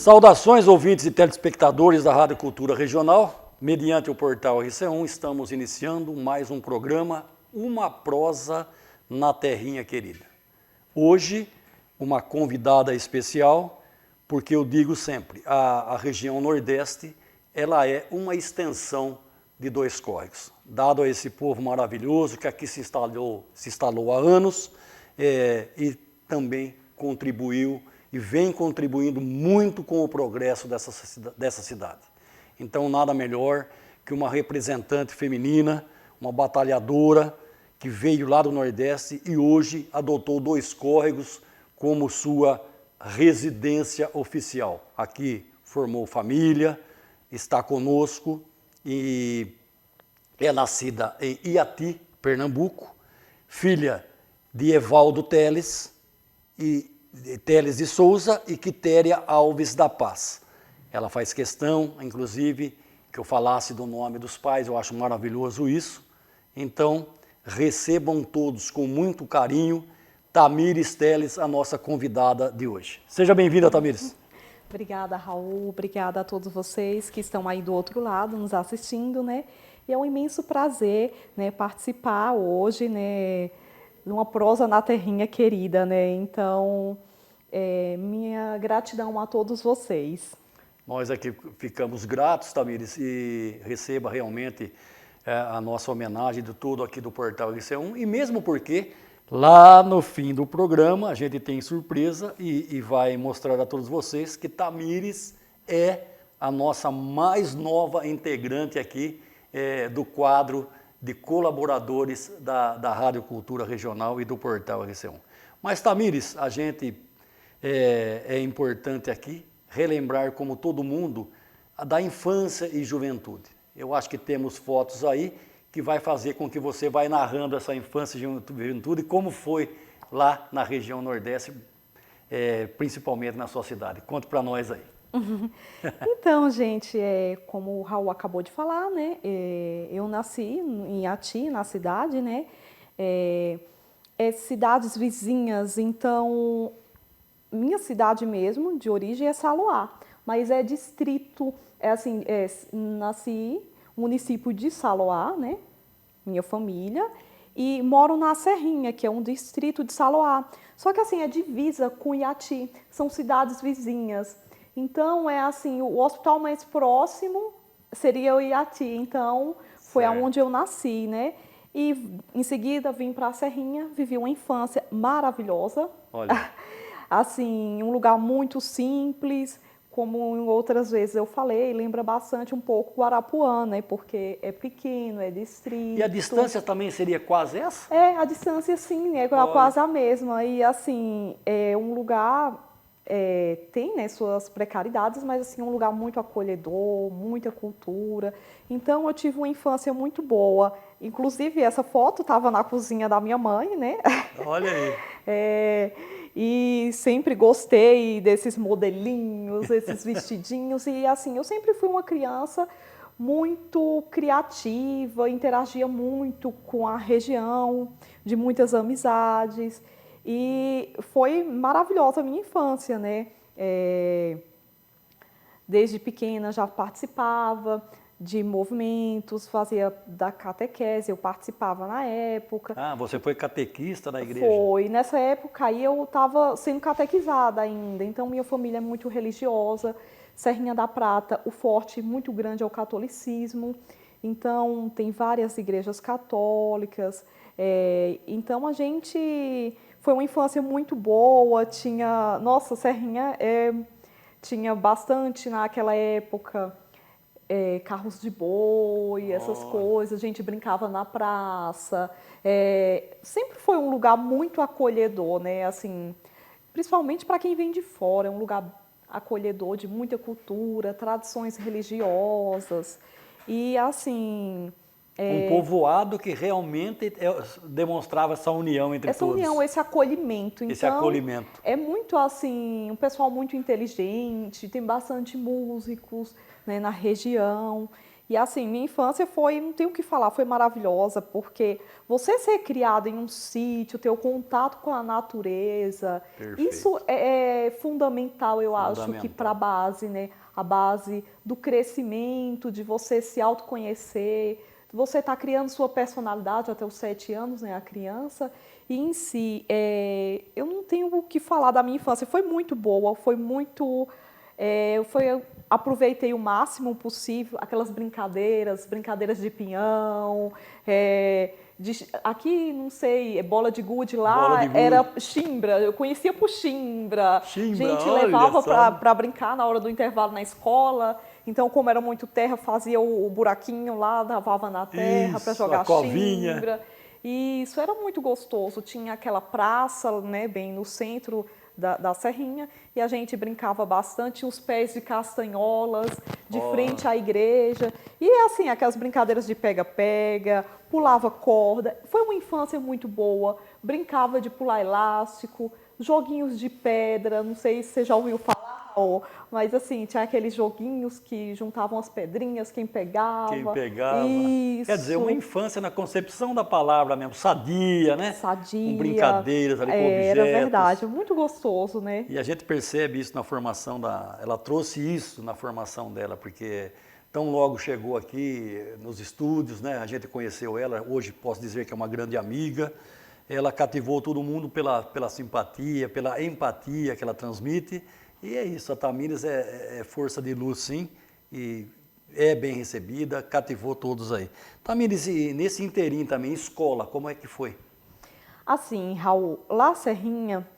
Saudações, ouvintes e telespectadores da Rádio Cultura Regional. Mediante o portal RC1, estamos iniciando mais um programa, Uma Prosa na Terrinha Querida. Hoje, uma convidada especial, porque eu digo sempre, a região Nordeste, ela é uma extensão de Dois Córregos. Dado a esse povo maravilhoso que aqui se instalou há anos e também contribuiu e vem contribuindo muito com o progresso dessa cidade. Então, nada melhor que uma representante feminina, uma batalhadora que veio lá do Nordeste e hoje adotou Dois Córregos como sua residência oficial. Aqui formou família, está conosco e é nascida em Iati, Pernambuco, filha de Evaldo Teles de Souza e Quitéria Alves da Paz. Ela faz questão, inclusive, que eu falasse do nome dos pais, eu acho maravilhoso isso. Então, recebam todos com muito carinho Tamires Teles, a nossa convidada de hoje. Seja bem-vinda, Tamires. Obrigada, Raul. Obrigada a todos vocês que estão aí do outro lado nos assistindo, né? E é um imenso prazer, né, participar hoje, né, numa prosa na terrinha querida, né? Então, minha gratidão a todos vocês. Nós aqui ficamos gratos, Tamires, e receba realmente a nossa homenagem de tudo aqui do Portal RC1, e mesmo porque lá no fim do programa a gente tem surpresa e vai mostrar a todos vocês que Tamires é a nossa mais nova integrante aqui do quadro de colaboradores da Rádio Cultura Regional e do Portal RC1. Mas, Tamires, a gente é importante aqui relembrar, como todo mundo, da infância e juventude. Eu acho que temos fotos aí que vai fazer com que você vai narrando essa infância e juventude, como foi lá na região Nordeste, principalmente na sua cidade. Conte para nós aí. Então, gente, como o Raul acabou de falar, né, eu nasci em Iati, na cidade, né, cidades vizinhas, então, minha cidade mesmo, de origem, é Saloá, mas é distrito, nasci no município de Saloá, né, minha família, e moro na Serrinha, que é um distrito de Saloá, só que assim, é divisa com Iati, são cidades vizinhas. Então, o hospital mais próximo seria o Iati, então foi aonde eu nasci, né? E em seguida vim para a Serrinha, vivi uma infância maravilhosa. Olha. Assim, um lugar muito simples, como em outras vezes eu falei, lembra bastante um pouco Guarapuã, né? Porque é pequeno, é distrito. E a distância também seria quase essa? A distância sim, é quase a mesma. E assim, é um lugar... tem, né, suas precariedades, mas assim, um lugar muito acolhedor, muita cultura. Então eu tive uma infância muito boa. Inclusive essa foto estava na cozinha da minha mãe, né? Olha aí. E sempre gostei desses modelinhos, esses vestidinhos. E assim, eu sempre fui uma criança muito criativa, interagia muito com a região, de muitas amizades. E foi maravilhosa a minha infância, né? Desde pequena já participava de movimentos, fazia da catequese, eu participava na época. Ah, você foi catequista na igreja? Foi. Nessa época aí eu estava sendo catequizada ainda, então minha família é muito religiosa. Serrinha da Prata, o forte muito grande é o catolicismo, então tem várias igrejas católicas. Então a gente... Foi uma infância muito boa, nossa, Serrinha tinha bastante naquela época, carros de boi, essas coisas, a gente brincava na praça. Sempre foi um lugar muito acolhedor, né? Assim, principalmente para quem vem de fora, é um lugar acolhedor de muita cultura, tradições religiosas e assim... Um povoado que realmente demonstrava essa união entre todos. Essa união, esse acolhimento. Esse acolhimento. É muito assim, um pessoal muito inteligente, tem bastante músicos, né, na região. E assim, minha infância foi, não tenho o que falar, foi maravilhosa, porque você ser criado em um sítio, ter o contato com a natureza, Perfeito. isso é fundamental, eu acho, que Fundamental. para a base, né? A base do crescimento, de você se autoconhecer, você está criando sua personalidade até os 7 anos, né? A criança. E em si, eu não tenho o que falar da minha infância, foi muito boa, foi muito... eu aproveitei o máximo possível aquelas brincadeiras de pinhão, aqui, não sei, bola de gude lá, Bola de gude. era chimbra, eu conhecia por chimbra. Chimbra, Gente olha levava só. para brincar na hora do intervalo na escola, então como era muito terra, fazia o buraquinho lá, lavava na terra para Isso, jogar a covinha. chimbra. E isso era muito gostoso, tinha aquela praça, né, bem no centro da Serrinha, e a gente brincava bastante, tinha os pés de castanholas, de frente à igreja, e assim, aquelas brincadeiras de pega-pega, pulava corda, foi uma infância muito boa, brincava de pular elástico, joguinhos de pedra, não sei se você já ouviu falar, mas assim, tinha aqueles joguinhos que juntavam as pedrinhas, quem pegava. Isso. Quer dizer, uma infância na concepção da palavra mesmo, sadia, né? Sadia. Com brincadeiras ali, com objetos. Era verdade, muito gostoso, né? E a gente percebe isso na formação ela trouxe isso na formação dela, porque tão logo chegou aqui nos estúdios, né? A gente conheceu ela, hoje posso dizer que é uma grande amiga. Ela cativou todo mundo pela simpatia, pela empatia que ela transmite. E é isso, a Tamires é força de luz, sim, e é bem recebida, cativou todos aí. Tamires, e nesse inteirinho também, escola, como é que foi? Assim, Raul, lá Serrinha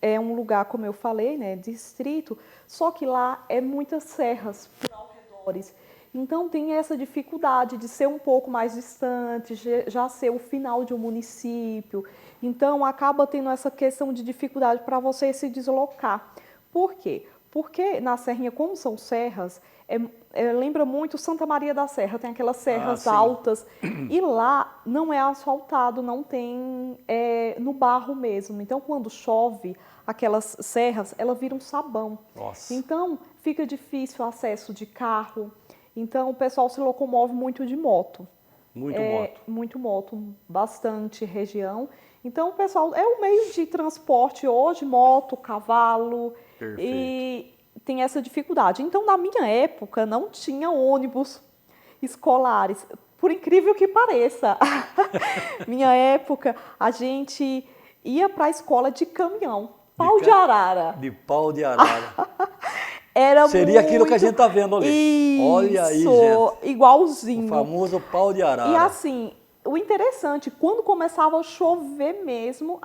é um lugar, como eu falei, né, distrito, só que lá é muitas serras por arredores. Então tem essa dificuldade de ser um pouco mais distante, já ser o final de um município. Então acaba tendo essa questão de dificuldade para você se deslocar. Por quê? Porque na Serrinha, como são serras, lembra muito Santa Maria da Serra, tem aquelas serras altas, e lá não é asfaltado, não tem no barro mesmo. Então, quando chove, aquelas serras, elas viram sabão. Nossa. Então, fica difícil o acesso de carro. Então, o pessoal se locomove muito de moto. Muito moto. Muito moto, bastante região. Então, o pessoal, é o meio de transporte hoje, moto, cavalo. Perfeito. E tem essa dificuldade. Então, na minha época, não tinha ônibus escolares. Por incrível que pareça. Minha época, a gente ia para a escola de caminhão. Pau de arara. De pau de arara. Seria aquilo que a gente está vendo ali. Isso, olha aí, gente. Igualzinho. O famoso pau de arara. E assim, o interessante, quando começava a chover mesmo,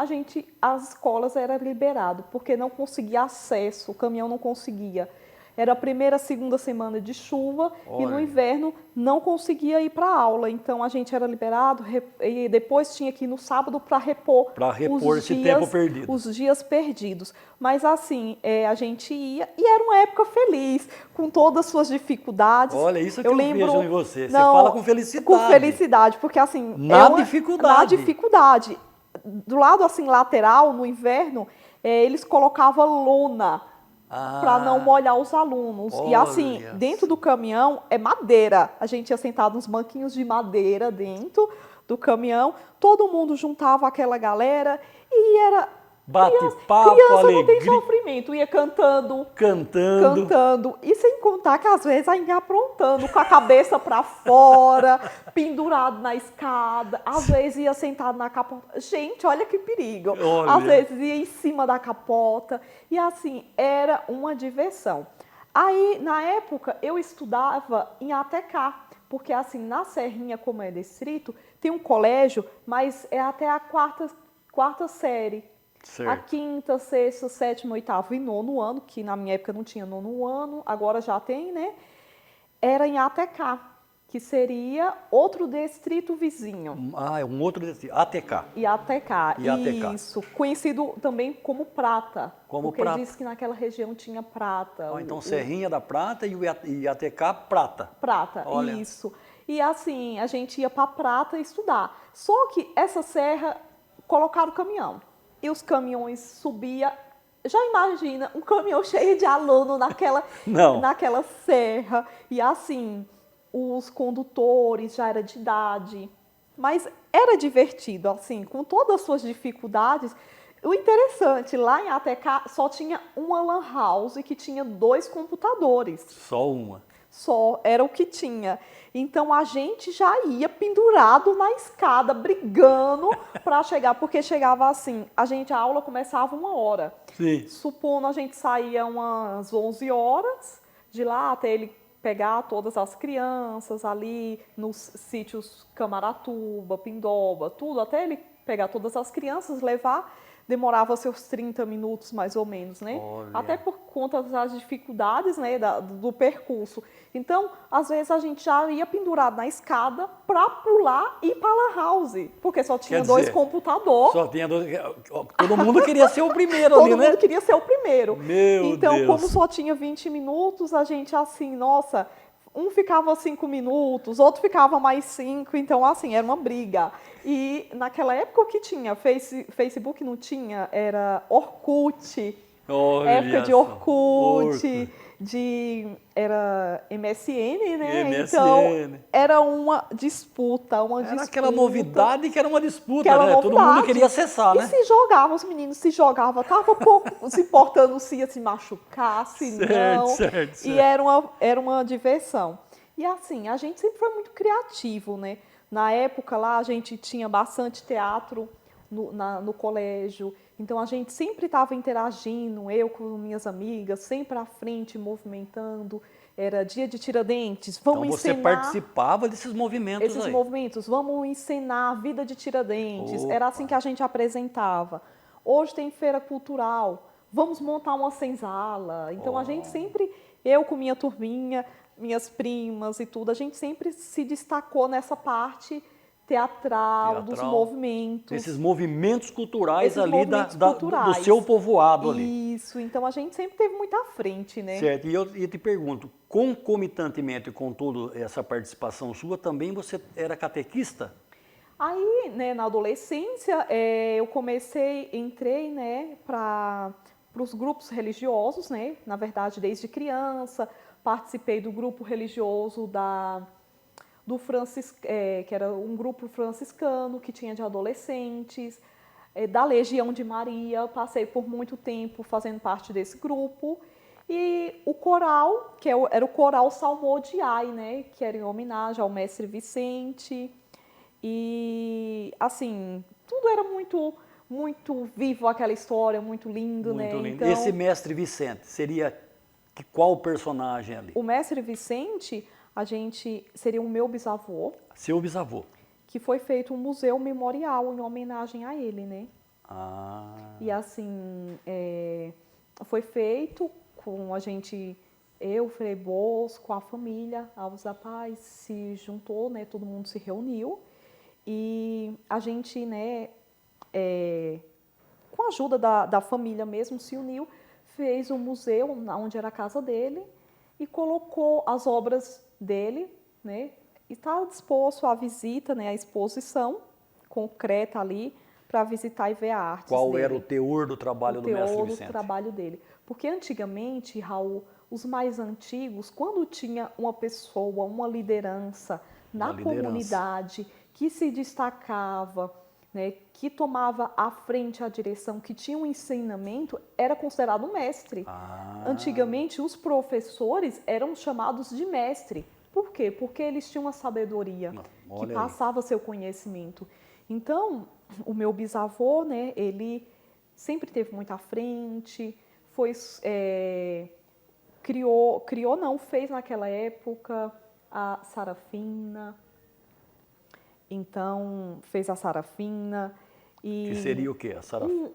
as escolas eram liberadas, porque não conseguia acesso, o caminhão não conseguia. Era a primeira, segunda semana de chuva. Olha. E no inverno não conseguia ir para a aula. Então a gente era liberado e depois tinha que ir no sábado para repor esse tempo perdido. Os dias perdidos. Mas assim, a gente ia e era uma época feliz, com todas as suas dificuldades. Olha, isso que eu vejo em você. Você não, fala com felicidade. Com felicidade, porque assim... Na dificuldade. Na dificuldade. Do lado assim, lateral, no inverno, eles colocavam lona para não molhar os alunos. E assim, dentro do caminhão é madeira. A gente ia sentado nos banquinhos de madeira dentro do caminhão. Todo mundo juntava aquela galera e era... Bate-papo, criança alegria. Não tem sofrimento, ia cantando. E sem contar que às vezes ia aprontando, com a cabeça para fora, pendurado na escada. Às vezes ia sentado na capota. Gente, olha que perigo. Olha. Às vezes ia em cima da capota. E assim, era uma diversão. Aí, na época, eu estudava em ATK. Porque assim, na Serrinha, como é distrito, tem um colégio, mas é até a quarta série. Certo. A quinta, sexta, sétima, oitavo e nono ano, que na minha época não tinha nono ano, agora já tem, né? Era em ATK, que seria outro distrito vizinho. É um outro distrito, ATK. E ATK, isso. Conhecido também como Prata. Porque diz que naquela região tinha prata. Então Serrinha da Prata e ATK Prata. Prata, olha. Isso. E assim, a gente ia para Prata estudar. Só que essa serra, colocaram caminhão. E os caminhões subiam. Já imagina um caminhão cheio de aluno naquela serra. E assim, os condutores já era de idade, mas era divertido, assim, com todas as suas dificuldades. O interessante, lá em ATK só tinha uma lan house que tinha 2 computadores. Só uma. Só, era o que tinha. Então a gente já ia pendurado na escada, brigando para chegar, porque chegava assim, a aula começava 1h. Sim. Supondo a gente saía umas 11 horas de lá até ele pegar todas as crianças ali nos sítios Camaratuba, Pindoba, tudo, até ele pegar todas as crianças, levar, demorava seus 30 minutos mais ou menos, né? Olha. Até por conta das dificuldades, né, do percurso. Então, às vezes a gente já ia pendurado na escada para pular e ir para a lan house, porque só tinha 2 computadores. Só tinha 2. Todo mundo queria ser o primeiro ali, né? Todo mundo queria ser o primeiro. Meu então, Deus. como só tinha 20 minutos, a gente assim, nossa, um ficava 5 minutos, outro ficava mais 5, então assim, era uma briga. E naquela época o que tinha? Facebook não tinha, era Orkut. Olha época de só. Orkut, era MSN, né? MSN. Então, era uma disputa, Era aquela novidade que era uma disputa, aquela né? Todo mundo queria acessar, e né? se jogava, os meninos se jogavam, tava pouco se importando se ia se machucar, se não. Certo. E era uma diversão. E assim, a gente sempre foi muito criativo, né? Na época lá, a gente tinha bastante teatro no colégio. Então, a gente sempre estava interagindo, eu com minhas amigas, sempre à frente, movimentando. Era dia de Tiradentes, vamos então, você encenar... participava desses movimentos Esses aí. movimentos, vamos encenar a vida de Tiradentes. Opa. Era assim que a gente apresentava. Hoje tem feira cultural, vamos montar uma senzala. Então, a gente sempre, eu com minha turminha, minhas primas e tudo, a gente sempre se destacou nessa parte teatral, dos movimentos. Esses movimentos culturais Esses ali movimentos culturais. do seu povoado ali. Isso, então a gente sempre teve muito à frente, né? Certo, e eu te pergunto, concomitantemente com toda essa participação sua, também você era catequista? Aí, né, na adolescência, eu entrei, né, para os grupos religiosos, né? Na verdade, desde criança, participei do grupo religioso que era um grupo franciscano que tinha de adolescentes, da Legião de Maria, passei por muito tempo fazendo parte desse grupo, e o coral, era o coral Salmodiai, né, que era em homenagem ao mestre Vicente, e assim, tudo era muito, muito vivo, aquela história, muito lindo, muito né? Lindo. Então, esse mestre Vicente, seria qual personagem ali? O mestre Vicente, seria o meu bisavô. Seu bisavô. Que foi feito um museu memorial em homenagem a ele, né? Ah. E assim, foi feito com eu, Frei Bosco, a família, a Alves da Paz se juntou, né? Todo mundo se reuniu e a gente, né? Com a ajuda da família mesmo, se uniu, fez um museu onde era a casa dele e colocou as obras dele, né? E está disposto à visita, né? A exposição concreta ali para visitar e ver a arte. Qual era o teor do trabalho do mestre Vicente? O teor do trabalho dele. Porque antigamente, Raul, os mais antigos, quando tinha uma pessoa, uma liderança na comunidade que se destacava, né, que tomava à frente a direção, que tinha um ensinamento, era considerado mestre. Antigamente, os professores eram chamados de mestre. Por quê? Porque eles tinham uma sabedoria que passava seu conhecimento. Então, o meu bisavô, né, ele sempre teve muito à frente, fez naquela época a Sarafina. Então, fez a Sarafina. Que seria o quê? A Sarafina?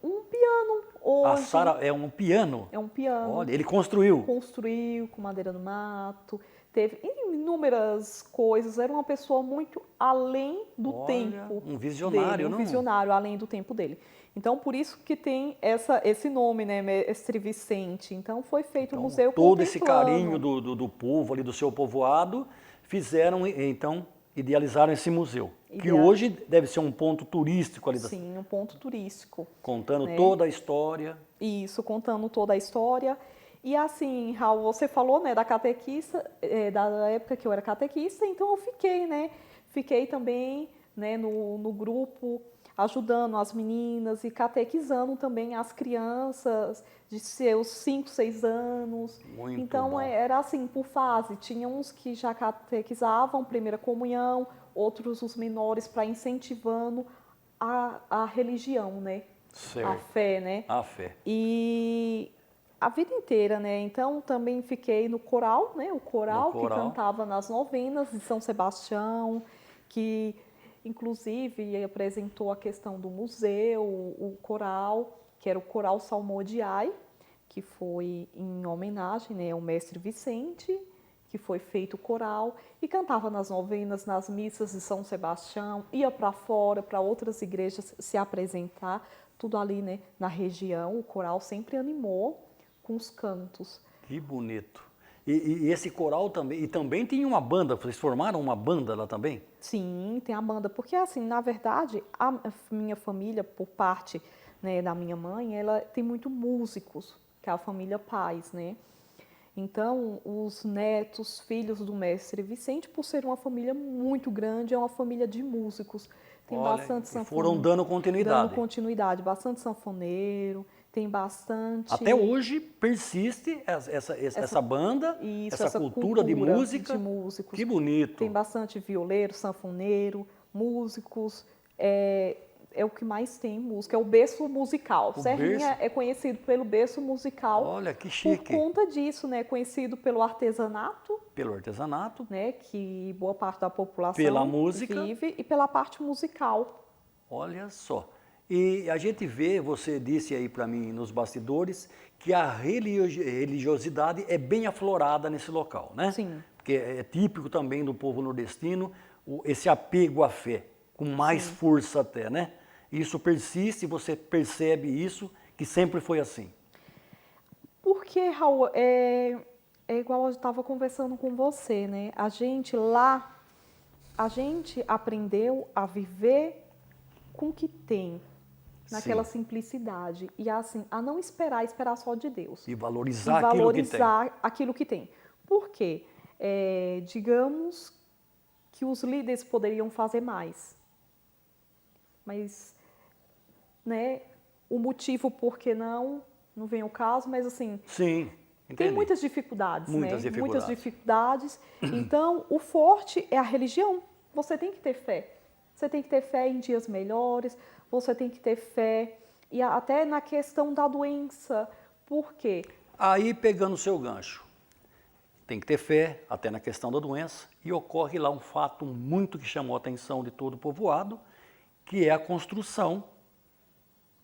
Um piano. Hoje, é um piano? É um piano. Olha, ele construiu? Construiu com madeira do mato. Teve inúmeras coisas. Era uma pessoa muito além do tempo. Um visionário, dele, não? Um visionário, além do tempo dele. Então, por isso que tem esse nome, né, Mestre Vicente. Então, foi feito um museu todo esse carinho do povo ali, do seu povoado, fizeram, então, idealizaram esse museu. Que hoje deve ser um ponto turístico ali. Sim, um ponto turístico. Contando toda a história. Isso, contando toda a história. E assim, Raul, você falou, né, da catequista, da época que eu era catequista, então eu fiquei, né? Fiquei também, né, no grupo, ajudando as meninas e catequizando também as crianças de seus 5, 6 anos. Muito Então, bom. era assim, por fase. Tinha uns que já catequizavam, primeira comunhão, outros os menores para incentivando a religião, né? A Certo. fé, né? A fé. E a vida inteira, né? Então também fiquei no coral, né? O No coral que coral. cantava nas novenas de São Sebastião, que inclusive apresentou a questão do museu, o coral, que era o Coral Salmodiai, que foi em homenagem, né, ao mestre Vicente, que foi feito o coral, e cantava nas novenas, nas missas de São Sebastião, ia para fora, para outras igrejas se apresentar, tudo ali, né, na região. O coral sempre animou com os cantos. Que bonito. E esse coral também, e também tinha uma banda, vocês formaram uma banda lá também? Sim, tem a banda, porque assim, na verdade, a minha família, por parte, né, da minha mãe, ela tem muito músicos, que é a família Paz, né? Então, os netos, filhos do mestre Vicente, por ser uma família muito grande, é uma família de músicos. Tem Olha, bastante e foram sanfoneiro, dando dando continuidade. continuidade, bastante sanfoneiro, tem Até bastante hoje persiste essa essa, banda, isso, essa essa cultura de cultura de música. Que músicos. Tem bonito. bastante violeiro, sanfoneiro, músicos. É o que mais tem música, é o berço musical. O Serrinha berço, é conhecido pelo berço musical olha que por chique. conta disso, né? Conhecido pelo artesanato, Pelo artesanato, né? Que boa parte da pela população música, vive, e pela parte musical. olha só. E a gente vê, você disse aí para mim nos bastidores, que a religiosidade é bem aflorada nesse local, né? Sim, Porque é típico também do povo nordestino esse apego à fé, com mais sim. força até, né? Isso persiste, você percebe isso, que sempre foi assim. Porque, Raul, é igual eu estava conversando com você, né? A gente aprendeu a viver com o que tem, naquela Sim. simplicidade. E assim, a não esperar só de Deus. E E valorizar aquilo que tem. valorizar aquilo que tem. Por quê? Digamos que os líderes poderiam fazer mais. Mas, né, o motivo por que não vem ao caso, mas assim, Sim, tem entendi. muitas dificuldades, Muitas né? Muitas dificuldades. dificuldades. Então, o forte é a religião. Você tem que ter fé. Você tem que ter fé em dias melhores, você tem que ter fé e até na questão da doença. Por quê? Aí, pegando o seu gancho, tem que ter fé, até na questão da doença, e ocorre lá um fato muito que chamou a atenção de todo o povoado, que é a construção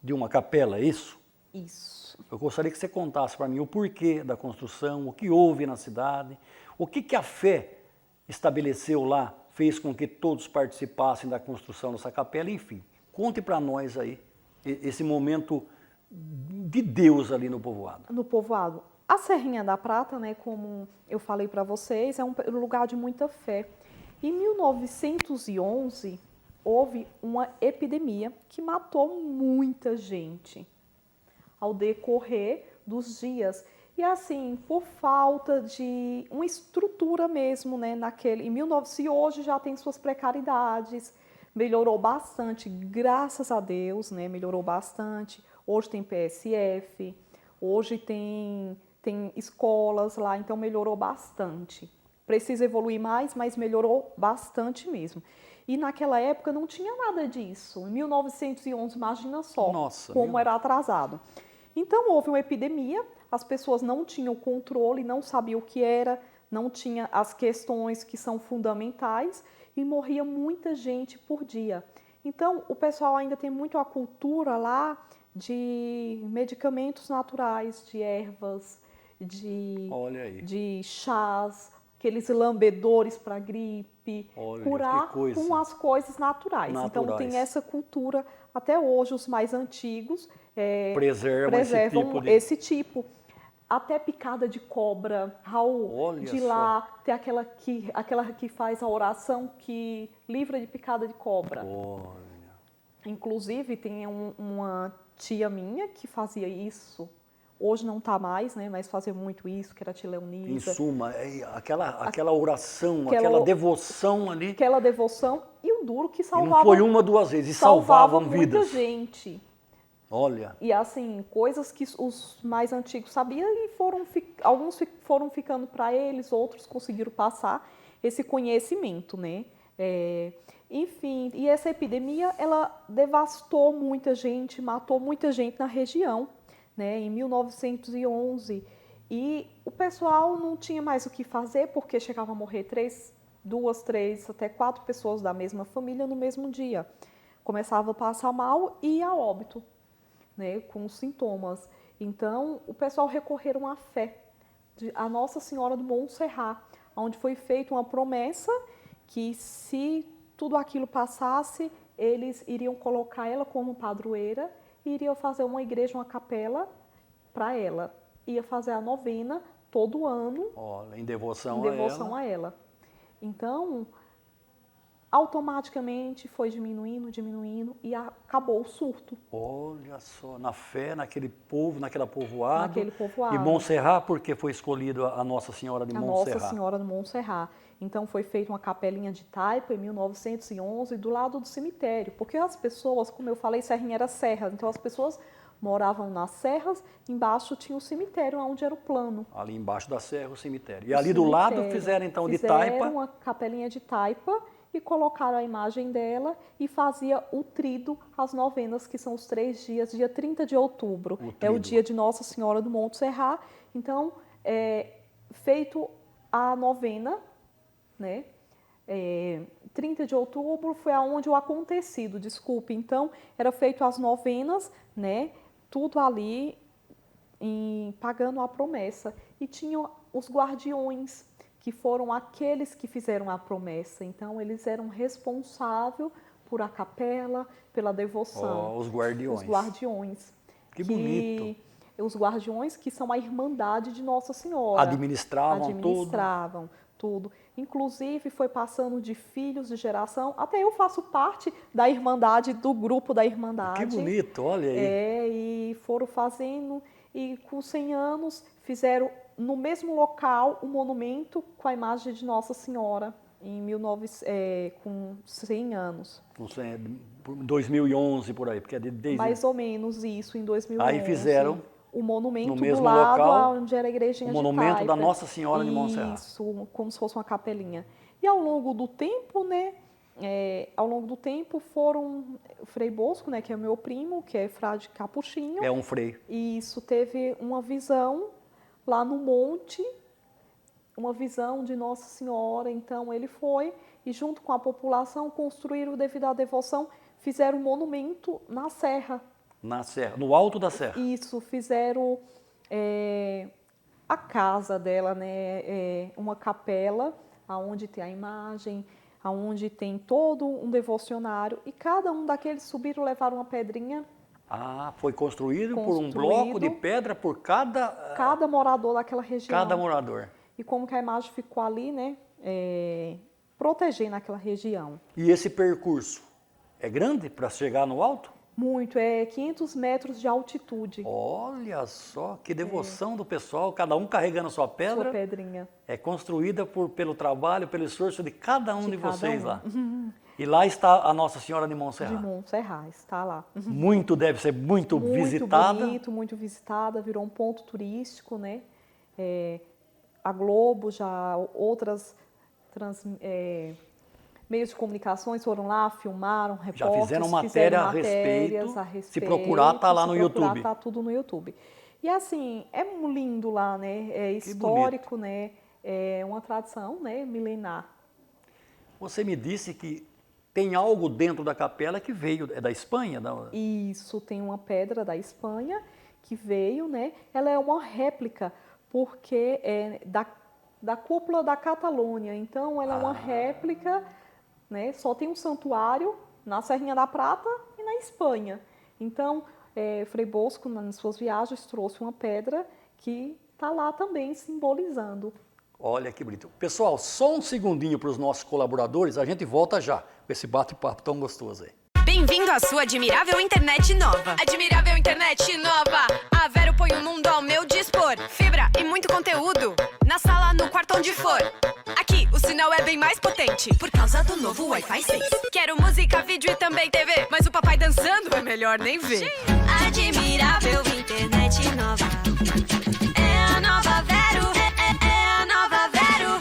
de uma capela, é isso? Isso. Eu gostaria que você contasse para mim o porquê da construção, o que houve na cidade, o que a fé estabeleceu lá, fez com que todos participassem da construção dessa capela, enfim. Conte para nós aí esse momento de Deus ali no povoado. No povoado. A Serrinha da Prata, né, como eu falei para vocês, é um lugar de muita fé. Em 1911, houve uma epidemia que matou muita gente ao decorrer dos dias. E assim, por falta de uma estrutura mesmo, né, em 1900, se hoje já tem suas precariedades, melhorou bastante, graças a Deus, né, melhorou bastante. Hoje tem PSF, hoje tem escolas lá, então melhorou bastante. Precisa evoluir mais, mas melhorou bastante mesmo. E naquela época não tinha nada disso. Em 1911, imagina só Nossa, como era atrasado. Então houve uma epidemia, as pessoas não tinham controle, não sabiam o que era, não tinha as questões que são fundamentais e morria muita gente por dia. Então o pessoal ainda tem muito a cultura lá de medicamentos naturais, de ervas, olha aí, de chás, aqueles lambedores para gripe, olha que curar com coisa, as coisas naturais. Então tem naturais. essa cultura, até hoje os mais antigos Preservam esse tipo preservam de... esse tipo. Até picada de cobra, Raul, Olha de só, lá tem aquela que faz a oração que livra de picada de cobra. olha, Inclusive, tem uma tia minha que fazia isso, Hoje não está mais, né? Mas fazia muito isso, que era a tia Em Leonisa. suma, aquela oração, aquela devoção ali. Aquela devoção e o duro que E salvava. não foi uma, duas vezes, e salvavam muita vidas. gente. Olha. E assim, coisas que os mais antigos sabiam e alguns foram ficando para eles, outros conseguiram passar esse conhecimento, né? Enfim, e essa epidemia, ela devastou muita gente, matou muita gente na região, né? Em 1911. E o pessoal não tinha mais o que fazer, porque chegava a morrer 2, 3, até 4 pessoas da mesma família no mesmo dia. Começava a passar mal e ia a óbito, né, com os sintomas. Então, o pessoal recorreram à fé, a Nossa Senhora do Montserrat, onde foi feita uma promessa que, se tudo aquilo passasse, eles iriam colocar ela como padroeira e iriam fazer uma igreja, uma capela para ela. Ia fazer a novena todo ano, Olha, em devoção a ela. Então, automaticamente foi diminuindo e acabou o surto. Olha só, na fé, naquele povo, naquela povoado. Naquele povoado. E Montserrat, porque foi escolhido a Nossa Senhora de Montserrat. A Nossa Senhora de Montserrat. Então foi feita uma capelinha de taipa em 1911 do lado do cemitério, porque as pessoas, como eu falei, Serrinha era serra, então as pessoas moravam nas serras, embaixo tinha o cemitério, onde era o plano. Ali embaixo da serra, o cemitério. E ali do lado fizeram então de taipa. Fizeram uma capelinha de taipa e colocaram a imagem dela e fazia o trido, as novenas, que são os 3 dias, dia 30 de outubro. É o dia de Nossa Senhora do Montserrat. Então, feito a novena, né? 30 de outubro foi aonde o acontecido, desculpe. Então, era feito as novenas, né? Tudo ali pagando a promessa. E tinham os guardiões, que foram aqueles que fizeram a promessa. Então, eles eram responsáveis por a capela, pela devoção. Os guardiões. Os guardiões. Que bonito. Os guardiões, que são a Irmandade de Nossa Senhora. Administravam tudo. Inclusive, foi passando de filhos de geração. Até eu faço parte da Irmandade, do grupo da Irmandade. Que bonito, olha aí. E foram fazendo, e com 100 anos, fizeram no mesmo local um monumento com a imagem de Nossa Senhora, com 100 anos. 2011, por aí, porque é desde... Mais ou menos isso, em 2011. Aí fizeram o monumento no mesmo do lado local, onde era a igrejinha de Taipa. O monumento da Nossa Senhora de Montserrat. Isso, como se fosse uma capelinha. E ao longo do tempo, né, foram o Frei Bosco, né, que é o meu primo, que é frade capuchinho. É um frei. E isso teve uma visão lá no monte, uma visão de Nossa Senhora. Então ele foi e, junto com a população, construíram, devido à devoção, fizeram um monumento na serra. Na serra, no alto da serra. Isso, fizeram a casa dela, né, uma capela, onde tem a imagem, onde tem todo um devocionário, e cada um daqueles subiram, levaram uma pedrinha. Foi construído por um bloco de pedra por cada morador daquela região. Cada morador. E como que a imagem ficou ali, né, protegendo aquela região. E esse percurso é grande para chegar no alto? Muito, 500 metros de altitude. Olha só, que devoção do pessoal, cada um carregando sua pedra. Sua pedrinha. É construída pelo trabalho, pelo esforço de cada um de vocês lá. E lá está a Nossa Senhora de Montserrat. De Montserrat, está lá. Deve ser muito visitada. Muito bonito, muito visitada, virou um ponto turístico, né? A Globo, já outras meios de comunicações foram lá, filmaram, repórteres, já fizeram matéria a respeito. Se procurar, está lá no YouTube. Está tudo no YouTube. E assim, é lindo lá, né? É histórico, né? É uma tradição, né, milenar. Você me disse que tem algo dentro da capela que veio, é da Espanha? Isso, tem uma pedra da Espanha que veio, né? Ela é uma réplica, porque é da cúpula da Catalunha. Então, ela é uma réplica, né? Só tem um santuário na Serrinha da Prata e na Espanha. Então, Frei Bosco, nas suas viagens, trouxe uma pedra que está lá também simbolizando. Olha que bonito. Pessoal, só um segundinho para os nossos colaboradores, a gente volta já com esse bate-papo tão gostoso aí. Bem-vindo à sua admirável internet nova. Admirável internet nova. A Vero põe o mundo ao meu dispor. Fibra e muito conteúdo. Na sala, no quarto, onde for. Aqui, o sinal é bem mais potente. Por causa do novo Wi-Fi 6. Quero música, vídeo e também TV. Mas o papai dançando é melhor nem ver. Admirável internet nova. É a nova Vero. É a nova Vero.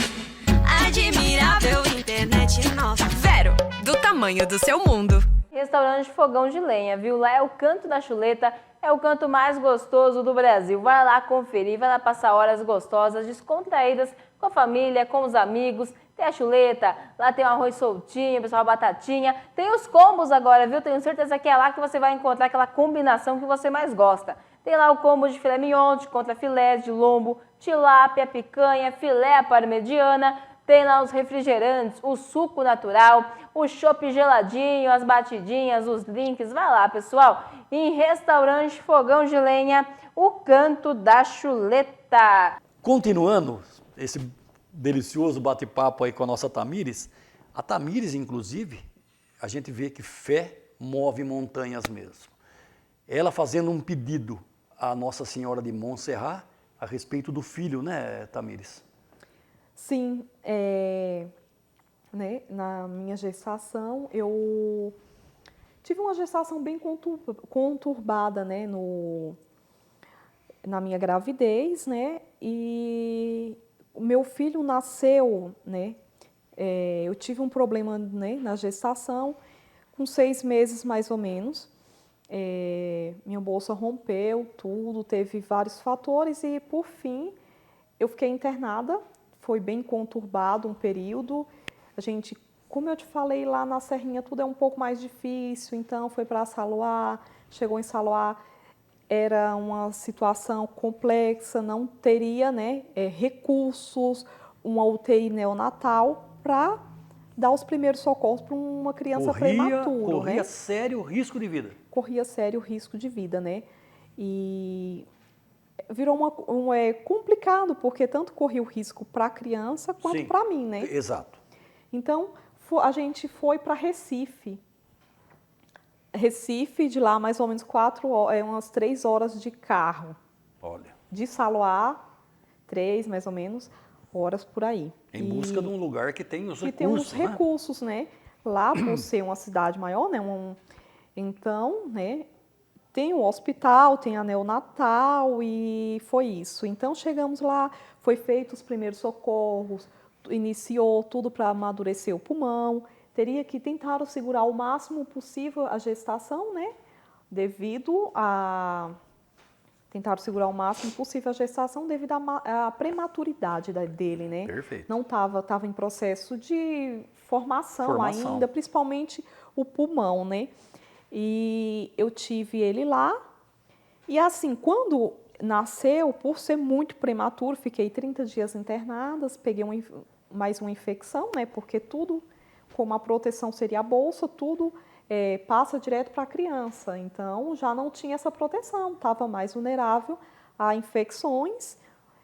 Admirável internet nova. Vero, do tamanho do seu mundo. Restaurante Fogão de Lenha, viu? Lá é o Canto da Chuleta, é o canto mais gostoso do Brasil. Vai lá conferir, vai lá passar horas gostosas, descontraídas com a família, com os amigos. Tem a chuleta, lá tem o arroz soltinho, pessoal, a batatinha. Tem os combos agora, viu? Tenho certeza que é lá que você vai encontrar aquela combinação que você mais gosta. Tem lá o combo de filé mignon, de contrafilé, de lombo, tilápia, picanha, filé à parmegiana. Tem lá os refrigerantes, o suco natural, o chopp geladinho, as batidinhas, os drinks. Vai lá, pessoal, em Restaurante Fogão de Lenha, o Canto da Chuleta. Continuando esse delicioso bate-papo aí com a nossa Tamires, a Tamires, inclusive, a gente vê que fé move montanhas mesmo. Ela fazendo um pedido à Nossa Senhora de Montserrat a respeito do filho, né, Tamires? Sim, né, na minha gestação, eu tive uma gestação bem conturbada, né, na minha gravidez, né, e o meu filho nasceu, né, eu tive um problema, né, na gestação, com 6 meses mais ou menos, minha bolsa rompeu, tudo, teve vários fatores e, por fim, eu fiquei internada. Foi bem conturbado um período. A gente, como eu te falei, lá na Serrinha tudo é um pouco mais difícil, então foi para Saloá, chegou em Saloá, era uma situação complexa, não teria, né, recursos, uma UTI neonatal para dar os primeiros socorros para uma criança prematura. Corria né? sério risco de vida. Corria sério risco de vida, né? E virou complicado, porque tanto corria o risco para a criança quanto para mim, né? Exato. Então, a gente foi para Recife. Recife, de lá mais ou menos umas 3 horas de carro. Olha. De Saloá, 3 mais ou menos horas por aí. Em busca de um lugar que tem os recursos, tem uns recursos, né? Lá, por ser uma cidade maior, né? Então, né? Tem o hospital, tem a neonatal e foi isso. Então, chegamos lá, foi feito os primeiros socorros, iniciou tudo para amadurecer o pulmão. Teria que tentar segurar o máximo possível a gestação, né? Devido a... Tentaram segurar o máximo possível a gestação devido à prematuridade dele, né? Perfeito. Não estava em processo de formação ainda, principalmente o pulmão, né? E eu tive ele lá. E assim, quando nasceu, por ser muito prematuro, fiquei 30 dias internada, peguei mais uma infecção, né? Porque tudo, como a proteção seria a bolsa, tudo passa direto para a criança. Então, já não tinha essa proteção, estava mais vulnerável a infecções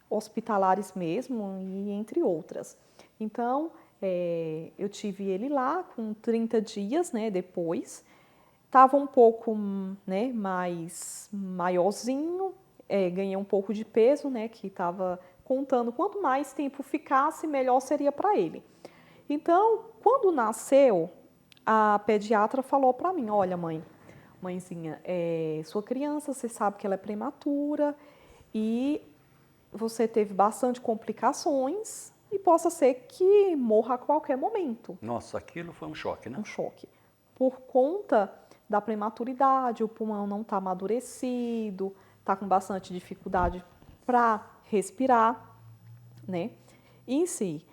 hospitalares mesmo, e entre outras. Então, eu tive ele lá com 30 dias, né? Depois. Estava um pouco, né, mais maiorzinho, ganhei um pouco de peso, né, que estava contando quanto mais tempo ficasse, melhor seria para ele. Então, quando nasceu, a pediatra falou para mim, olha mãezinha, sua criança, você sabe que ela é prematura e você teve bastante complicações e possa ser que morra a qualquer momento. Nossa, aquilo foi um choque, né? Um choque. Por conta da prematuridade, o pulmão não está amadurecido, está com bastante dificuldade para respirar, né? E em si,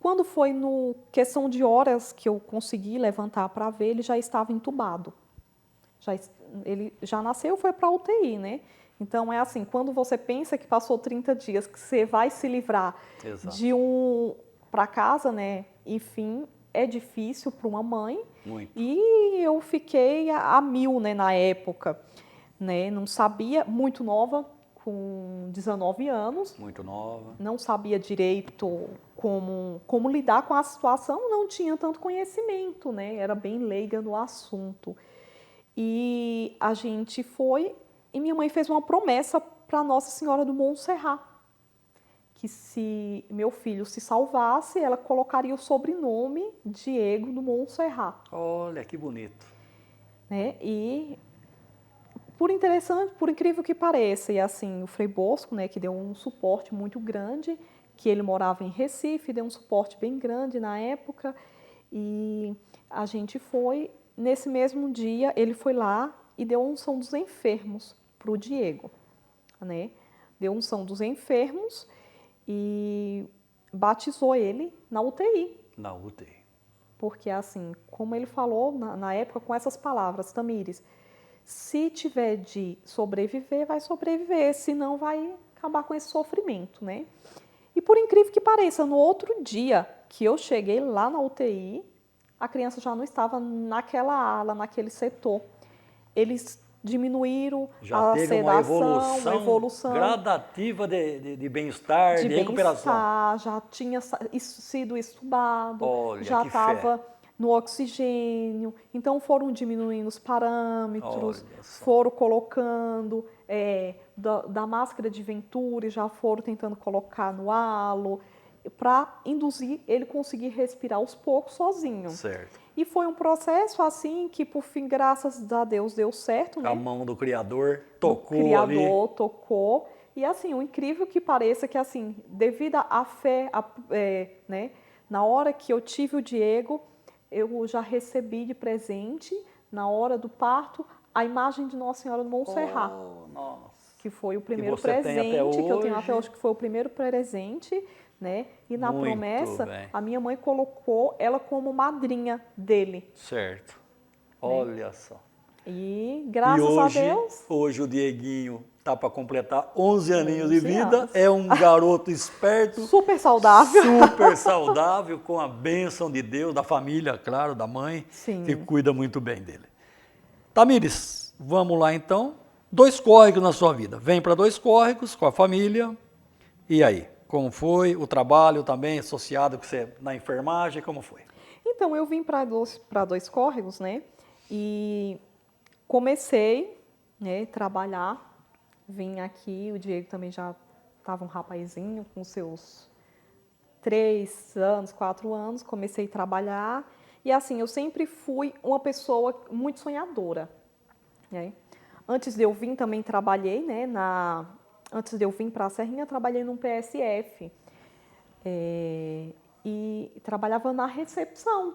quando foi no questão de horas que eu consegui levantar para ver, ele já estava entubado. Ele já nasceu, foi para a UTI, né? Então, é assim, quando você pensa que passou 30 dias, que você vai se livrar de para casa, né? Enfim, é difícil para uma mãe. Muito. E eu fiquei a 1000, né, na época, né? Não sabia, muito nova, com 19 anos. Muito nova. Não sabia direito como lidar com a situação, não tinha tanto conhecimento, né? Era bem leiga no assunto. E a gente foi, e minha mãe fez uma promessa para Nossa Senhora do Montserrat, que se meu filho se salvasse, ela colocaria o sobrenome Diego do Montserrat. Olha, que bonito. Né? E por incrível que pareça, e assim, o Frei Bosco, né, que deu um suporte muito grande, que ele morava em Recife, deu um suporte bem grande na época, e a gente foi, nesse mesmo dia, ele foi lá e deu a unção dos enfermos para o Diego, né? Deu unção dos enfermos e batizou ele na UTI. Na UTI. Porque assim, como ele falou na época com essas palavras, Tamires, se tiver de sobreviver, vai sobreviver, senão vai acabar com esse sofrimento, né? E por incrível que pareça, no outro dia que eu cheguei lá na UTI, a criança já não estava naquela ala, naquele setor. Eles diminuíram Já a teve sedação, uma a evolução gradativa de bem-estar, de recuperação. bem-estar, já tinha sido estubado, Olha, já que fé. estava no oxigênio. Então foram diminuindo os parâmetros, Olha só. foram colocando da máscara de Venturi, já foram tentando colocar no halo, para induzir ele conseguir respirar aos poucos sozinho. Certo. E foi um processo assim que, por fim, graças a Deus, deu certo, né? A mão do Criador tocou O Criador ali. tocou. E assim, o incrível que pareça que assim, devido à fé, né? Na hora que eu tive o Diego, eu já recebi de presente, na hora do parto, a imagem de Nossa Senhora do Montserrat. Oh, nossa. Que foi o primeiro você tem presente, até que eu tenho até hoje. hoje, que foi o primeiro presente, né? E na Muito promessa, bem. a minha mãe colocou ela como madrinha dele. Certo. Olha só. E E graças hoje, a Deus, hoje o Dieguinho tá para completar 11 aninhos de 11 vida. anos. É um garoto esperto, super saudável. super saudável, com a bênção de Deus, da família, claro, da mãe, Sim. que cuida muito bem dele. Tamires, vamos lá então. 2 córregos na sua vida. Vem para 2 córregos com a família. E aí? Como foi o trabalho também associado com você na enfermagem? Como foi? Então, eu vim para 2 córregos, né? E comecei, né, trabalhar. Vim aqui, o Diego também já estava um rapazinho com seus 3 anos, 4 anos. Comecei a trabalhar. E assim, eu sempre fui uma pessoa muito sonhadora, né? Antes de eu vir, também trabalhei, né? Antes de eu vir para a Serrinha, trabalhei num PSF. E trabalhava na recepção.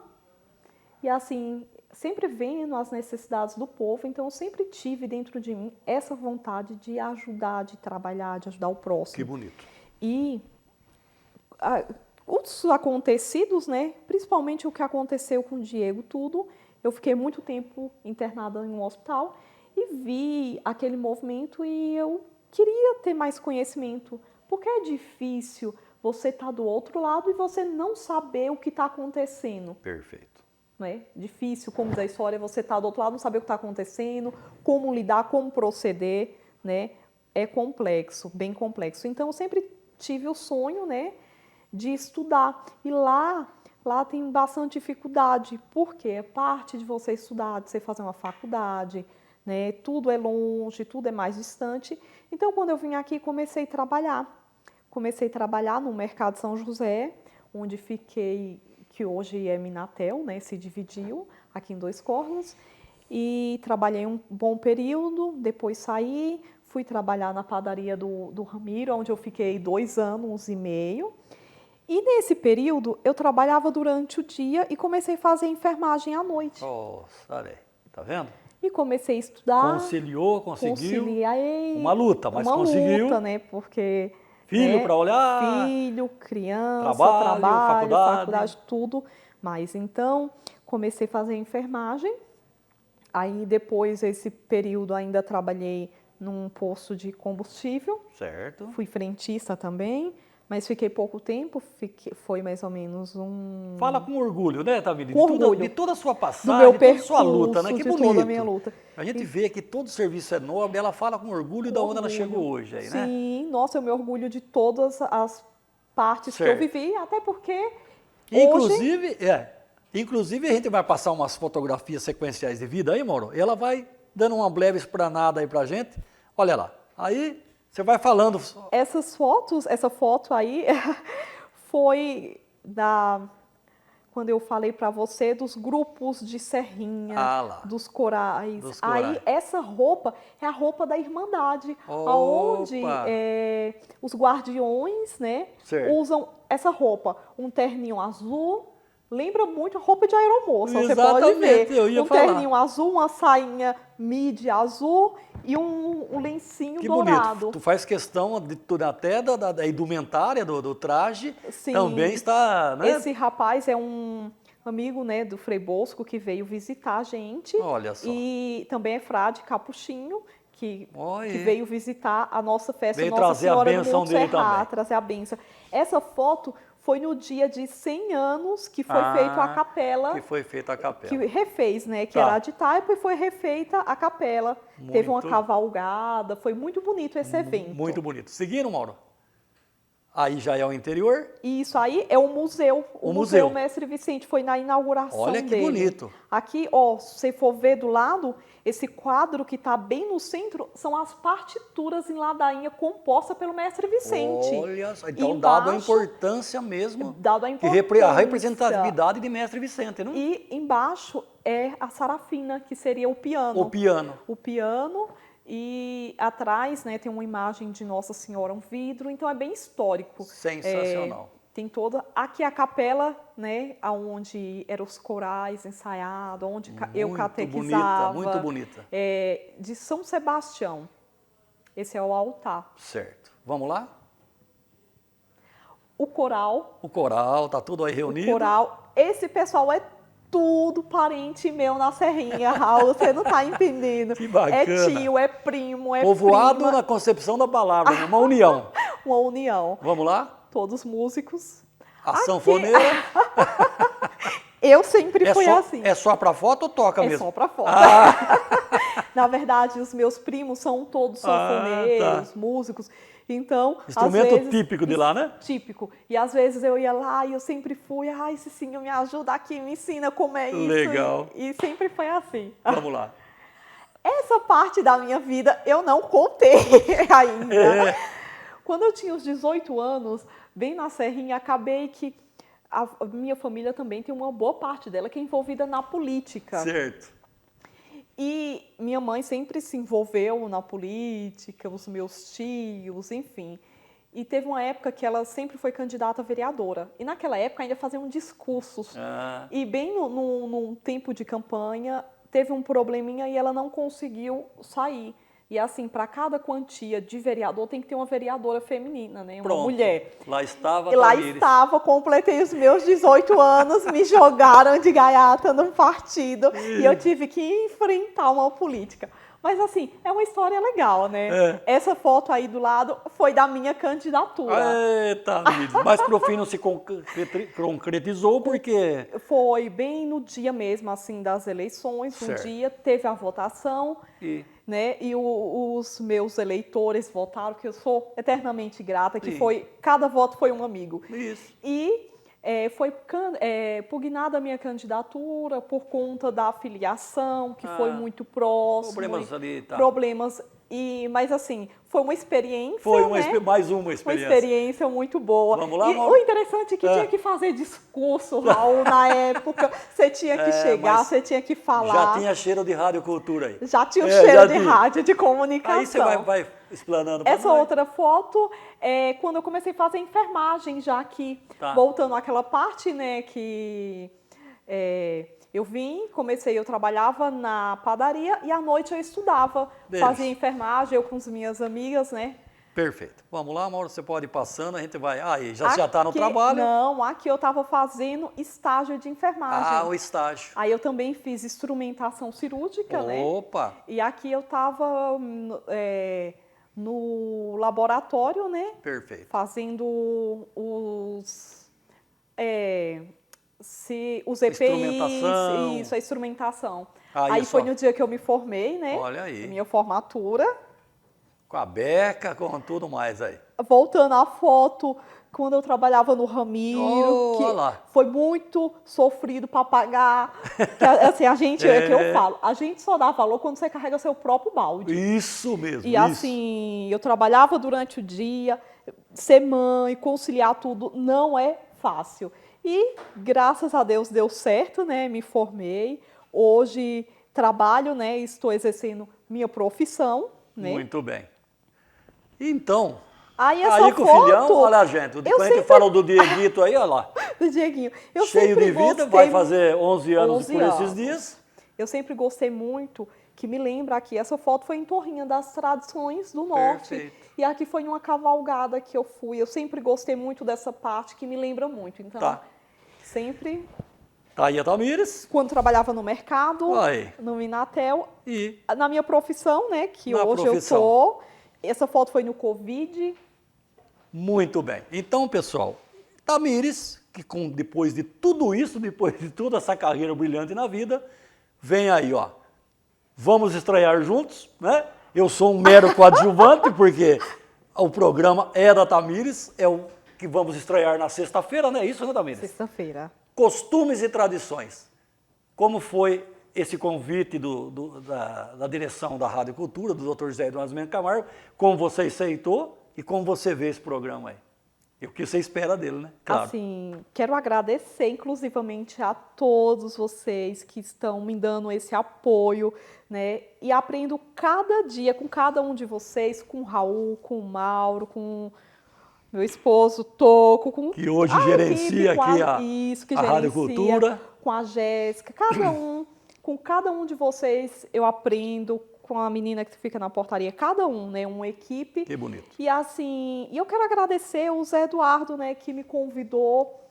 E assim, sempre vendo as necessidades do povo, então eu sempre tive dentro de mim essa vontade de ajudar, de trabalhar, de ajudar o próximo. Que bonito. E os acontecidos, né? Principalmente o que aconteceu com o Diego, tudo, eu fiquei muito tempo internada em um hospital e vi aquele movimento e eu queria ter mais conhecimento, porque é difícil você estar do outro lado e você não saber o que está acontecendo. Perfeito. Né? Difícil, como diz a história, você estar do outro lado, não saber o que está acontecendo, como lidar, como proceder, né? É complexo, bem complexo. Então, eu sempre tive o sonho, né, de estudar. E lá tem bastante dificuldade, porque é parte de você estudar, de você fazer uma faculdade, né? Tudo é longe, tudo é mais distante. Então, quando eu vim aqui, comecei a trabalhar. Comecei a trabalhar no Mercado São José, onde fiquei, que hoje é Minatel, né? Se dividiu aqui em 2 córregos. E trabalhei um bom período, depois saí, fui trabalhar na padaria do Ramiro, onde eu fiquei 2 anos e meio. E nesse período, eu trabalhava durante o dia e comecei a fazer enfermagem à noite. Nossa, olha aí. Tá vendo? E comecei a estudar. Conciliou, conseguiu. Conciliei. Uma luta, mas uma conseguiu. luta, né? Porque... Filho né, para olhar. Filho, criança, Trabalho, faculdade, tudo. Mas então, comecei a fazer enfermagem. Aí, depois, esse período, ainda trabalhei num posto de combustível. Certo. Fui frentista também, mas fiquei pouco tempo, foi mais ou menos Fala com orgulho, né, Tamires? Com orgulho. De toda a sua do passagem, meu de toda a percurso, sua luta, né? Que de bonito. toda a minha luta. A gente vê que todo serviço é nobre, ela fala com orgulho da onde ela chegou hoje aí, né? Sim, nossa, eu me orgulho de todas as partes Certo. que eu vivi, até porque Inclusive, Inclusive, a gente vai passar umas fotografias sequenciais de vida aí, Mauro. Ela vai dando uma breve explanada aí pra gente. Olha lá. Aí você vai falando. Essa foto aí foi quando eu falei para você dos grupos de Serrinha, dos corais. Aí essa roupa é a roupa da Irmandade, onde os guardiões, né, usam essa roupa, um terninho azul. Lembra muito a roupa de aeromoça, você pode ver. Um terninho azul, uma sainha midi azul e um lencinho dourado. Bonito. Tu faz questão até da indumentária, do traje. Sim. Também está, né? Esse rapaz é um amigo, né, do Frei Bosco, que veio visitar a gente. Olha só. E também é frade capuchinho, que veio visitar a nossa festa Nossa Senhora Senhora a benção dele também. Trazer a benção. Essa foto foi no dia de 100 anos que foi feita a capela. Que foi feita a capela. Que refez, né? Que era de taipa e foi refeita a capela. Teve uma cavalgada, foi muito bonito esse evento. Muito bonito. Seguindo, Mauro? Aí já é o interior? Isso aí é o museu. O Museu Mestre Vicente foi na inauguração dele. Olha que bonito. Aqui, ó, se você for ver do lado, esse quadro que está bem no centro são as partituras em ladainha composta pelo Mestre Vicente. Olha só, então dado a importância mesmo, dado a importância, a representatividade de Mestre Vicente, não? E embaixo é a sarafina, que seria o piano. O piano. E atrás, né, tem uma imagem de Nossa Senhora, um vidro, então é bem histórico. Sensacional. Tem toda... Aqui a capela, né, onde eram os corais ensaiados, onde eu catequizava. Muito bonita. De São Sebastião. Esse é o altar. Certo. Vamos lá? O coral. O coral, tá tudo aí reunido. O coral. Esse pessoal é tudo parente meu na Serrinha, Raul, você não está entendendo. Que bacana. É tio, é primo, é povoado prima. Na concepção da palavra, né? Uma união. Uma união. Vamos lá? Todos músicos. A sanfoneira. Eu sempre fui assim. É só para foto ou toca mesmo? É só para foto. Na verdade, os meus primos são todos sanfoneiros, músicos. Então, instrumento às vezes, típico de lá, né? Típico. E às vezes eu ia lá e eu sempre fui, Cicinho, me ajuda aqui, me ensina como é isso. Legal. E sempre foi assim. Vamos lá. Essa parte da minha vida eu não contei ainda. Quando eu tinha os 18 anos, bem na Serrinha, acabei que a minha família também tem uma boa parte dela que é envolvida na política. Certo. E minha mãe sempre se envolveu na política, os meus tios, enfim. E teve uma época que ela sempre foi candidata a vereadora. E naquela época ainda faziam discursos. E bem num tempo de campanha, teve um probleminha e ela não conseguiu sair. E assim, para cada quantia de vereador, tem que ter uma vereadora feminina, né? Uma mulher. Lá estava. Lá estava, completei os meus 18 anos, me jogaram de gaiata num partido e eu tive que enfrentar uma política. Mas assim, é uma história legal, né? Essa foto aí do lado foi da minha candidatura. Eita, mas pro fim não se concretizou porque... Foi bem no dia mesmo, assim, das eleições. Um dia teve a votação, né? E os meus eleitores votaram, que eu sou eternamente grata, que cada voto foi um amigo. Isso. E... foi pugnada a minha candidatura por conta da filiação, que foi muito próximo. Problemas ali, tá. Mas assim, foi uma experiência, mais uma experiência. Uma experiência muito boa. Vamos lá, o interessante é que tinha que fazer discurso, Raul, na época. Você tinha que chegar, você tinha que falar. Já tinha cheiro de radiocultura aí. Já tinha cheiro de rádio, de comunicação. Aí você vai explanando. Essa outra foto é quando eu comecei a fazer enfermagem, já aqui. Voltando àquela parte, né, que eu eu trabalhava na padaria e à noite eu estudava, fazia enfermagem, eu com as minhas amigas, né. Perfeito. Vamos lá, Mauro, você pode ir passando, a gente vai... Aí, já está no trabalho? Não, aqui eu estava fazendo estágio de enfermagem. O estágio. Aí eu também fiz instrumentação cirúrgica, né. Opa! E aqui eu estava... no laboratório, né? Perfeito. Fazendo os EPIs, a instrumentação. Aí foi no dia que eu me formei, né? Olha aí. Minha formatura. Com a beca, com tudo mais aí. Voltando à foto, quando eu trabalhava no Ramiro, Olha lá. que foi muito sofrido para pagar. Que, assim, a gente, é que eu falo, a gente só dá valor quando você carrega seu próprio balde. Isso mesmo, E isso. assim, eu trabalhava durante o dia, ser mãe, conciliar tudo, não é fácil. E graças a Deus deu certo, né? Me formei. Hoje trabalho, né? Estou exercendo minha profissão, né? Muito bem. Então, Aí essa com o foto, filhão, olha a gente. Quando a gente fala do Dieguito aí, olha lá. do Dieguinho. Eu Cheio sempre de vida, gostei vai fazer 11 anos 11 por esses anos. dias. Eu sempre gostei muito, que me lembra aqui, essa foto foi em Torrinha das Tradições do Norte. Perfeito. E aqui foi uma cavalgada que eu fui. Eu sempre gostei muito dessa parte que me lembra muito. Então, Tá. sempre, Tá aí a Tamires. quando trabalhava no mercado, Aí. no Minatel, E na minha profissão, né, que Na hoje profissão. eu tô. Essa foto foi no Covid. muito bem. Então, pessoal, Tamires, que depois de tudo isso, depois de toda essa carreira brilhante na vida, vem aí, ó. Vamos estrear juntos, né? Eu sou um mero coadjuvante, porque o programa é da Tamires, é o que vamos estrear na sexta-feira, não é isso, né, Tamires? Sexta-feira. Costumes e tradições. Como foi esse convite da direção da Rádio Cultura, do Dr. José Eduardo Mendes Camargo, como você aceitou e como você vê esse programa aí? E o que você espera dele, né? Claro. Assim, quero agradecer inclusivamente a todos vocês que estão me dando esse apoio, né? E aprendo cada dia com cada um de vocês, com o Raul, com o Mauro, com meu esposo Toco, com Que hoje a gerencia equipe, com aqui isso, que a Rádio gerencia, Cultura. com a Jéssica, com cada um de vocês eu aprendo, com a menina que fica na portaria, cada um, né? Uma equipe. Que bonito. E assim, eu quero agradecer o Zé Eduardo, né, que me convidou.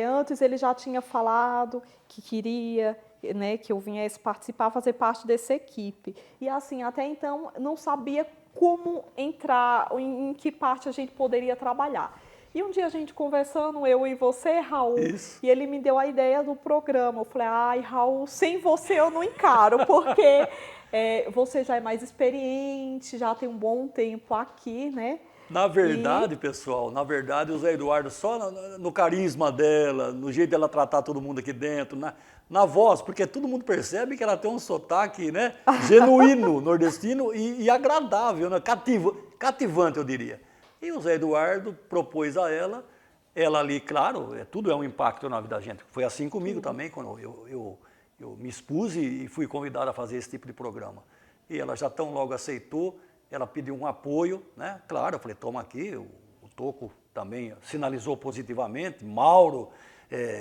Antes ele já tinha falado que queria, né, que eu viesse participar, fazer parte dessa equipe. E assim, até então não sabia como entrar, em que parte a gente poderia trabalhar. E um dia a gente conversando, eu e você, Raul, Isso. e ele me deu a ideia do programa. Eu falei, ai, Raul, sem você eu não encaro, porque você já é mais experiente, já tem um bom tempo aqui, né? Na verdade, pessoal, na verdade, o Zé Eduardo, só no carisma dela, no jeito dela tratar todo mundo aqui dentro, na voz, porque todo mundo percebe que ela tem um sotaque, né, genuíno, nordestino e agradável, né, cativante, eu diria. E o Zé Eduardo propôs a ela ali, claro, tudo é um impacto na vida da gente. Foi assim comigo também, quando eu me expus e fui convidado a fazer esse tipo de programa. E ela já tão logo aceitou, ela pediu um apoio, né? Claro, eu falei, toma aqui, o Toco também sinalizou positivamente, Mauro,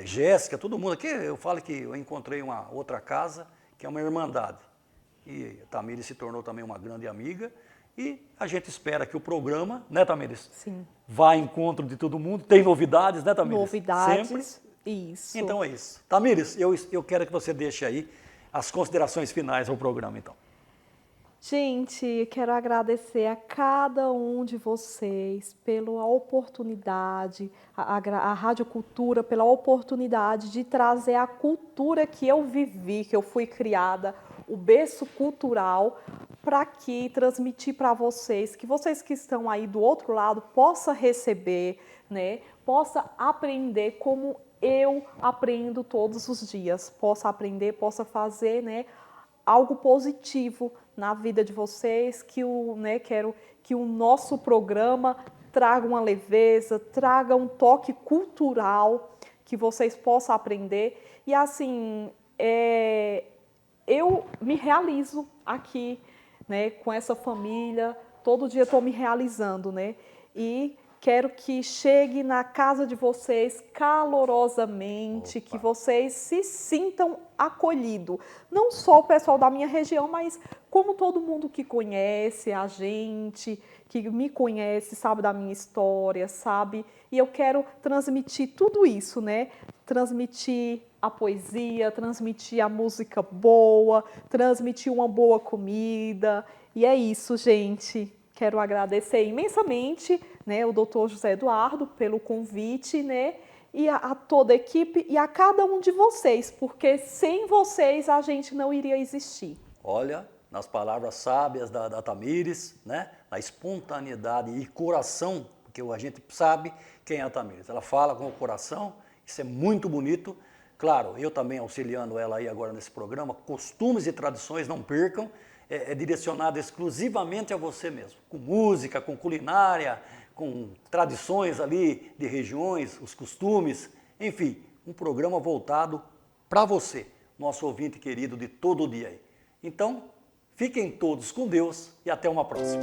Jéssica, todo mundo aqui. Eu falo que eu encontrei uma outra casa, que é uma irmandade. E a Tamires se tornou também uma grande amiga. E a gente espera que o programa, né, Tamires? Sim. Vá ao encontro de todo mundo. Tem novidades, né, Tamires? Novidades. Sempre. Isso. Então é isso. Tamires, eu quero que você deixe aí as considerações finais ao programa, então. Gente, quero agradecer a cada um de vocês pela oportunidade, a Rádio Cultura, pela oportunidade de trazer a cultura que eu vivi, que eu fui criada, o berço cultural, para aqui transmitir para vocês, que vocês que estão aí do outro lado possam receber, né? Possa aprender como eu aprendo todos os dias, possa aprender, possa fazer, né, algo positivo na vida de vocês, quero que o nosso programa traga uma leveza, traga um toque cultural, que vocês possam aprender. E assim, eu me realizo aqui, né, com essa família, todo dia estou me realizando, né? E quero que chegue na casa de vocês calorosamente, que vocês se sintam acolhidos. Não só o pessoal da minha região, mas como todo mundo que conhece a gente, que me conhece, sabe da minha história, sabe? E eu quero transmitir tudo isso, né? Transmitir a poesia, transmitir a música boa, transmitir uma boa comida. E é isso, gente. Quero agradecer imensamente, né, o Dr. José Eduardo pelo convite, né, e a toda a equipe e a cada um de vocês, porque sem vocês a gente não iria existir. Olha, nas palavras sábias da Tamires, né? Na espontaneidade e coração, porque a gente sabe quem é a Tamires. Ela fala com o coração, isso é muito bonito. Claro, eu também auxiliando ela aí agora nesse programa, costumes e tradições, não percam, é direcionado exclusivamente a você mesmo, com música, com culinária, com tradições ali de regiões, os costumes, enfim, um programa voltado para você, nosso ouvinte querido de todo dia aí. Então, fiquem todos com Deus e até uma próxima.